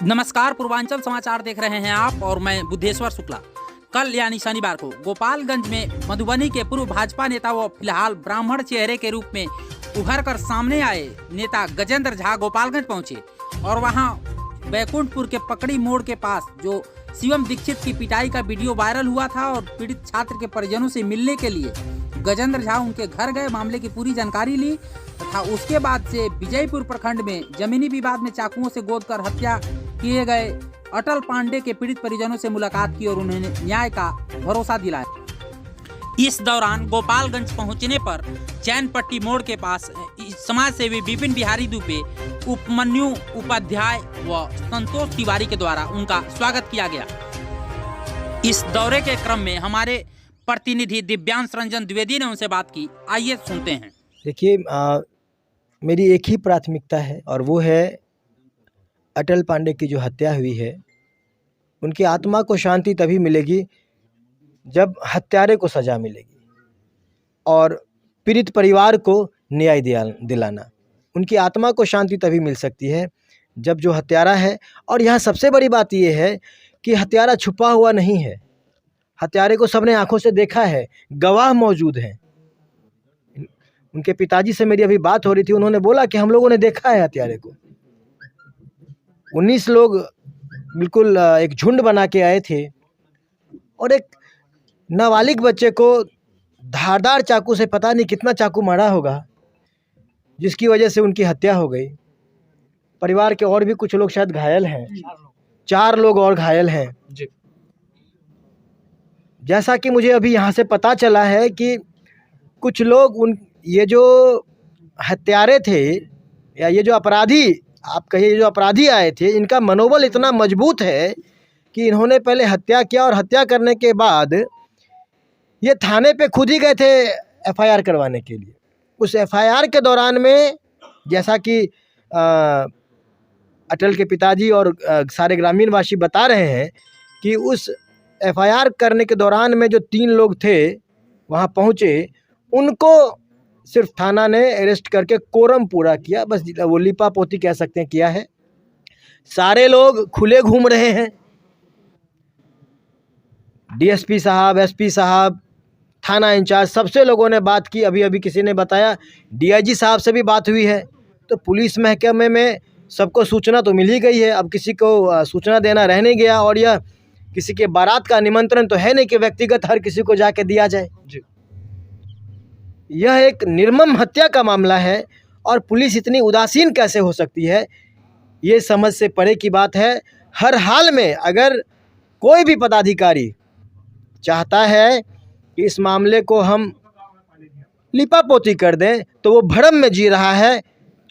नमस्कार, पूर्वांचल समाचार देख रहे हैं आप और मैं बुद्धेश्वर शुक्ला। कल यानी शनिवार को गोपालगंज में मधुबनी के पूर्व भाजपा नेता व फिलहाल ब्राह्मण चेहरे के रूप में उभर कर सामने आए नेता गजेंद्र झा गोपालगंज पहुंचे और वहां बैकुंठपुर के पकड़ी मोड़ के पास जो शिवम दीक्षित की पिटाई का वीडियो वायरल हुआ था और पीड़ित छात्र के परिजनों से मिलने के लिए गजेंद्र झा उनके घर गए, मामले की पूरी जानकारी ली तथा उसके बाद से विजयपुर प्रखंड में जमीनी विवाद में चाकुओं से गोदकर हत्या किए गए अटल पांडे के पीड़ित परिजनों से मुलाकात की और उन्हें न्याय का भरोसा दिलाया। इस दौरान गोपालगंज पहुंचने पर चैनपट्टी मोड़ के पास समाज सेवी विपिन बिहारी दुबे, उपमन्यु उपाध्याय व संतोष तिवारी के द्वारा उनका स्वागत किया गया। इस दौरे के क्रम में हमारे प्रतिनिधि दिव्यांश रंजन द्विवेदी ने उनसे बात की, आइए सुनते हैं। देखिए, मेरी एक ही प्राथमिकता है और वो है अटल पांडे की जो हत्या हुई है उनकी आत्मा को शांति तभी मिलेगी जब हत्यारे को सज़ा मिलेगी और पीड़ित परिवार को न्याय दिलाना। उनकी आत्मा को शांति तभी मिल सकती है जब जो हत्यारा है, और यहाँ सबसे बड़ी बात ये है कि हत्यारा छुपा हुआ नहीं है, हत्यारे को सबने आंखों से देखा है, गवाह मौजूद हैं। उनके पिताजी से मेरी अभी बात हो रही थी, उन्होंने बोला कि हम लोगों ने देखा है हत्यारे को। 19 लोग बिल्कुल एक झुंड बना के आए थे और एक नाबालिग बच्चे को धारदार चाकू से पता नहीं कितना चाकू मारा होगा, जिसकी वजह से उनकी हत्या हो गई। परिवार के और भी कुछ लोग शायद घायल हैं, 4 लोग और घायल हैं। जैसा कि मुझे अभी यहाँ से पता चला है कि कुछ लोग ये जो हत्यारे थे या ये जो अपराधी, आप कहिए जो अपराधी आए थे, इनका मनोबल इतना मजबूत है कि इन्होंने पहले हत्या किया और हत्या करने के बाद ये थाने पे खुद ही गए थे एफआईआर करवाने के लिए। उस एफआईआर के दौरान में जैसा कि अटल के पिताजी और सारे ग्रामीण वासी बता रहे हैं कि उस एफआईआर करने के दौरान में जो 3 लोग थे वहाँ पहुँचे, उनको सिर्फ थाना ने अरेस्ट करके कोरम पूरा किया, बस वो लिपा पोती कह सकते हैं किया है। सारे लोग खुले घूम रहे हैं। डीएसपी साहब, एसपी साहब, थाना इंचार्ज, सबसे लोगों ने बात की। अभी किसी ने बताया डीआईजी साहब से भी बात हुई है। तो पुलिस महकमे में सबको सूचना तो मिल ही गई है, अब किसी को सूचना देना रह नहीं गया। और यह किसी के बारात का निमंत्रण तो है नहीं कि व्यक्तिगत हर किसी को जाके दिया जाए। यह एक निर्मम हत्या का मामला है और पुलिस इतनी उदासीन कैसे हो सकती है, ये समझ से परे की बात है। हर हाल में अगर कोई भी पदाधिकारी चाहता है कि इस मामले को हम लिपापोती कर दें तो वो भ्रम में जी रहा है।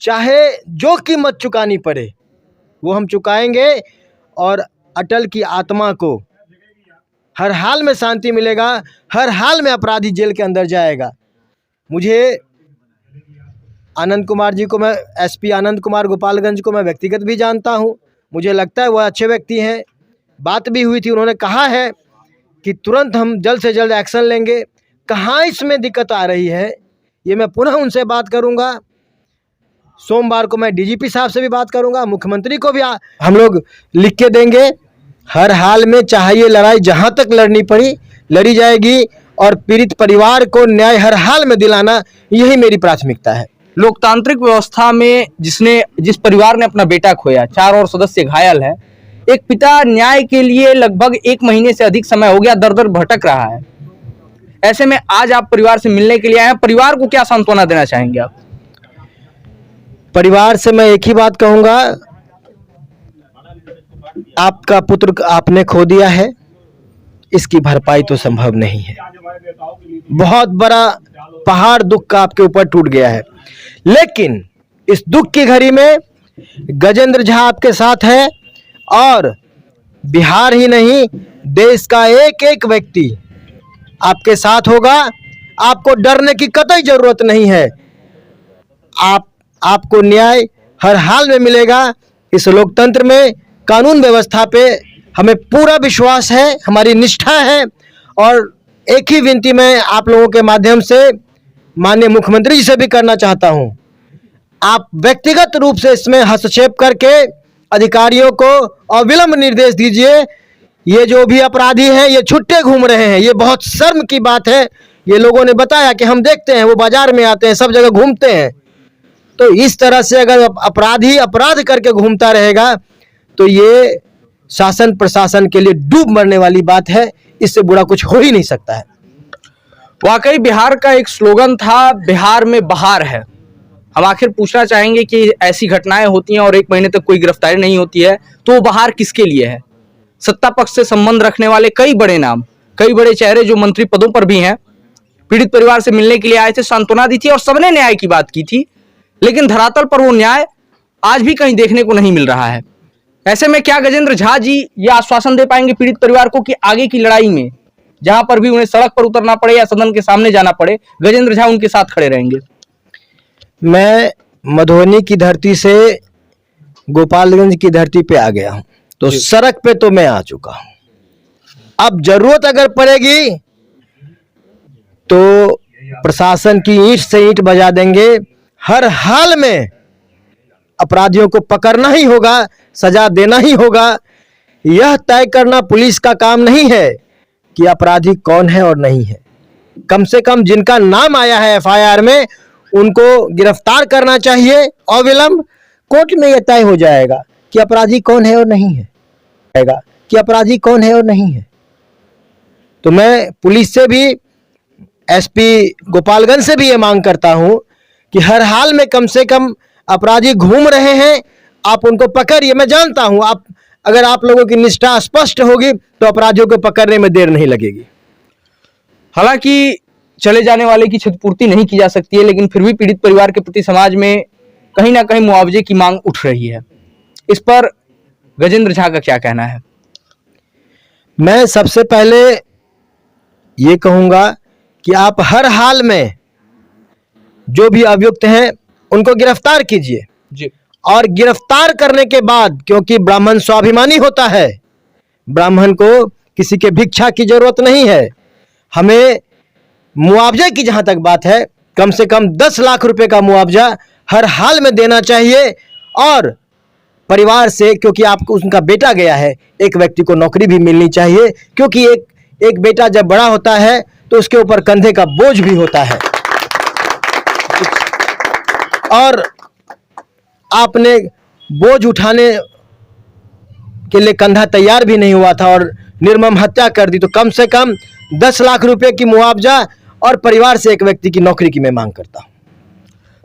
चाहे जो कीमत चुकानी पड़े वो हम चुकाएंगे और अटल की आत्मा को हर हाल में शांति मिलेगा, हर हाल में अपराधी जेल के अंदर जाएगा। मुझे आनंद कुमार जी को, मैं एसपी आनंद कुमार गोपालगंज को मैं व्यक्तिगत भी जानता हूं। मुझे लगता है वह अच्छे व्यक्ति हैं। बात भी हुई थी, उन्होंने कहा है कि तुरंत हम जल्द से जल्द एक्शन लेंगे। कहाँ इसमें दिक्कत आ रही है ये मैं पुनः उनसे बात करूंगा। सोमवार को मैं डीजीपी साहब से भी बात करूंगा, मुख्यमंत्री को भी हम लोग लिख के देंगे। हर हाल में चाहे ये लड़ाई जहां तक लड़नी पड़ी लड़ी जाएगी और पीड़ित परिवार को न्याय हर हाल में दिलाना, यही मेरी प्राथमिकता है। लोकतांत्रिक व्यवस्था में जिस परिवार ने अपना बेटा खोया, 4 और सदस्य घायल है, एक पिता न्याय के लिए लगभग 1 महीने से अधिक समय हो गया दर-दर भटक रहा है। ऐसे में आज आप परिवार से मिलने के लिए आए हैं, परिवार को क्या सांत्वना देना चाहेंगे आप? परिवार से मैं एक ही बात कहूंगा, आपका पुत्र आपने खो दिया है, इसकी भरपाई तो संभव नहीं है। बहुत बड़ा पहाड़ दुख का आपके ऊपर टूट गया है, लेकिन इस दुख की घड़ी में गजेंद्र झा आपके साथ है और बिहार ही नहीं देश का एक एक व्यक्ति आपके साथ होगा। आपको डरने की कतई जरूरत नहीं है। आपको न्याय हर हाल में मिलेगा। इस लोकतंत्र में कानून व्यवस्था पे हमें पूरा विश्वास है, हमारी निष्ठा है। और एक ही विनती मैं आप लोगों के माध्यम से माननीय मुख्यमंत्री जी से भी करना चाहता हूं, आप व्यक्तिगत रूप से इसमें हस्तक्षेप करके अधिकारियों को अविलंब निर्देश दीजिए। ये जो भी अपराधी हैं ये छुट्टे घूम रहे हैं, ये बहुत शर्म की बात है। ये लोगों ने बताया कि हम देखते हैं वो बाजार में आते हैं, सब जगह घूमते हैं। तो इस तरह से अगर अपराधी अपराध करके घूमता रहेगा तो ये शासन प्रशासन के लिए डूब मरने वाली बात है। इससे बुरा कुछ हो ही नहीं सकता है। वाकई बिहार का एक स्लोगन था, बिहार में बहार है। हम आखिर पूछना चाहेंगे कि ऐसी घटनाएं होती हैं और 1 महीने तक कोई गिरफ्तारी नहीं होती है, तो वो बहार किसके लिए है? सत्ता पक्ष से संबंध रखने वाले कई बड़े नाम, कई बड़े चेहरे जो मंत्री पदों पर भी हैं, पीड़ित परिवार से मिलने के लिए आए थे, सांत्वना दी थी और सबने न्याय की बात की थी, लेकिन धरातल पर वो न्याय आज भी कहीं देखने को नहीं मिल रहा है। ऐसे में क्या गजेंद्र झा जी ये आश्वासन दे पाएंगे पीड़ित परिवार को कि आगे की लड़ाई में जहां पर भी उन्हें सड़क पर उतरना पड़े या सदन के सामने जाना पड़े, गजेंद्र झा उनके साथ खड़े रहेंगे? मैं मधुबनी की धरती से गोपालगंज की धरती पे आ गया हूं, तो सड़क पे तो मैं आ चुका हूं। अब जरूरत अगर पड़ेगी तो प्रशासन की ईंट से ईंट बजा देंगे। हर हाल में अपराधियों को पकड़ना ही होगा, सजा देना ही होगा। यह तय करना पुलिस का काम नहीं है कि अपराधी कौन है और नहीं है। कम से कम जिनका नाम आया है एफआईआर में उनको गिरफ्तार करना चाहिए अविलंब। कोर्ट में यह तय हो जाएगा कि अपराधी कौन है और नहीं है, कि अपराधी कौन है और नहीं है। तो मैं पुलिस से भी, एसपी गोपालगंज से भी ये मांग करता हूं कि हर हाल में कम से कम अपराधी घूम रहे हैं, आप उनको पकड़िए। मैं जानता हूं अगर आप लोगों की निष्ठा स्पष्ट होगी तो अपराधियों को पकड़ने में देर नहीं लगेगी। हालांकि चले जाने वाले की क्षतिपूर्ति नहीं की जा सकती है, लेकिन फिर भी पीड़ित परिवार के प्रति समाज में कहीं ना कहीं मुआवजे की मांग उठ रही है। इस पर गजेंद्र झा का क्या कहना है? मैं सबसे पहले ये कहूंगा कि आप हर हाल में जो भी अभियुक्त हैं उनको गिरफ्तार कीजिए जी। और गिरफ्तार करने के बाद, क्योंकि ब्राह्मण स्वाभिमानी होता है, ब्राह्मण को किसी के भिक्षा की जरूरत नहीं है। हमें मुआवजे की जहां तक बात है, कम से कम 10 लाख रुपए का मुआवजा हर हाल में देना चाहिए। और परिवार से, क्योंकि आपको उनका बेटा गया है, एक व्यक्ति को नौकरी भी मिलनी चाहिए, क्योंकि एक बेटा जब बड़ा होता है तो उसके ऊपर कंधे का बोझ भी होता है। और आपने बोझ उठाने के लिए कंधा तैयार भी नहीं हुआ था और निर्मम हत्या कर दी, तो कम से कम 10 लाख रुपए की मुआवजा और परिवार से एक व्यक्ति की नौकरी की मैं मांग करता हूं।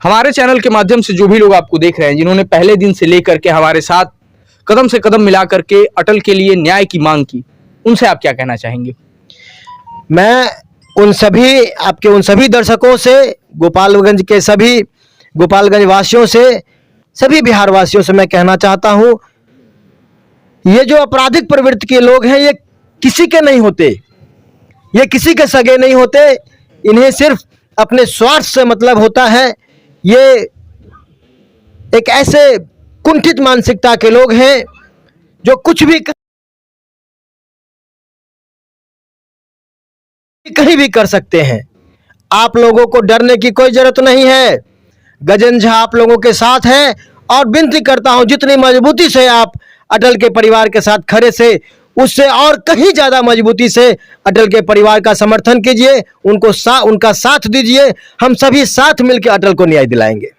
हमारे चैनल के माध्यम से जो भी लोग आपको देख रहे हैं, जिन्होंने पहले दिन से लेकर के हमारे साथ कदम से कदम मिला करके अटल के लिए न्याय की मांग की, उनसे आप क्या कहना चाहेंगे? मैं उन सभी दर्शकों से, गोपालगंज वासियों से, सभी बिहार वासियों से मैं कहना चाहता हूं, ये जो आपराधिक प्रवृत्ति के लोग हैं ये किसी के नहीं होते, ये किसी के सगे नहीं होते। इन्हें सिर्फ अपने स्वार्थ से मतलब होता है। ये एक ऐसे कुंठित मानसिकता के लोग हैं जो कुछ भी कहीं भी कर सकते हैं। आप लोगों को डरने की कोई जरूरत नहीं है। गजेंद्र झा आप लोगों के साथ है और विनती करता हूं जितनी मजबूती से आप अटल के परिवार के साथ खड़े से, उससे और कहीं ज्यादा मजबूती से अटल के परिवार का समर्थन कीजिए, उनका साथ दीजिए। हम सभी साथ मिलकर अटल को न्याय दिलाएंगे।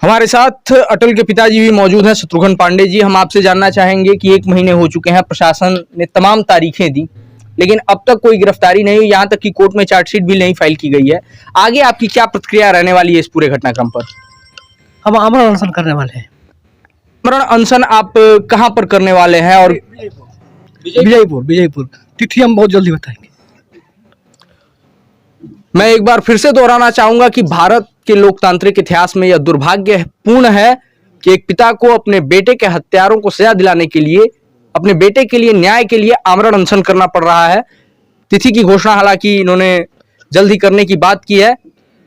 हमारे साथ अटल के पिताजी भी मौजूद हैं, शत्रुघ्न पांडे जी। हम आपसे जानना चाहेंगे कि 1 महीने हो चुके हैं, प्रशासन ने तमाम तारीखें दी, लेकिन अब तक कोई गिरफ्तारी नहीं हुई, यहाँ तक कि कोर्ट में चार्जशीट भी नहीं फाइल की गई है। आगे आपकी क्या प्रतिक्रिया रहने वाली है इस पूरे घटनाक्रम पर? हम अमर अनशन करने वाले हैं। मरण अनशन आप कहां पर करने वाले हैं? और विजयपुर तिथि हम बहुत जल्दी बताएंगे। मैं एक बार फिर से दोहराना चाहूंगा कि भारत के लोकतांत्रिक इतिहास में यह दुर्भाग्यपूर्ण है कि एक पिता को अपने बेटे के हत्यारों को सजा दिलाने के लिए, अपने बेटे के लिए न्याय के लिए आमरण अनशन करना पड़ रहा है। तिथि की घोषणा हालांकि इन्होंने जल्द ही करने की बात की है।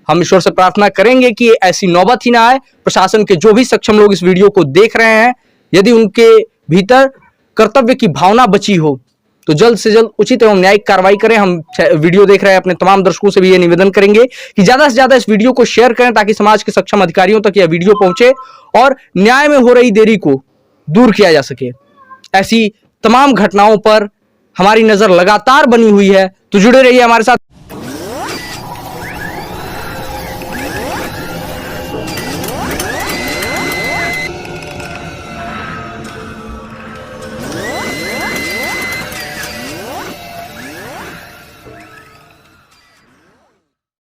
हम ईश्वर से प्रार्थना करेंगे कि ऐसी नौबत ही ना आए। प्रशासन के जो भी सक्षम लोग इस वीडियो को देख रहे हैं, यदि उनके भीतर कर्तव्य की भावना बची हो तो जल्द से जल्द उचित एवं न्यायिक कार्रवाई करें। हम वीडियो देख रहे हैं अपने तमाम दर्शकों से भी ये निवेदन करेंगे कि ज्यादा से ज्यादा इस वीडियो को शेयर करें ताकि समाज के सक्षम अधिकारियों तक यह वीडियो पहुंचे और न्याय में हो रही देरी को दूर किया जा सके। ऐसी तमाम घटनाओं पर हमारी नजर लगातार बनी हुई है, तो जुड़े रहिए हमारे साथ।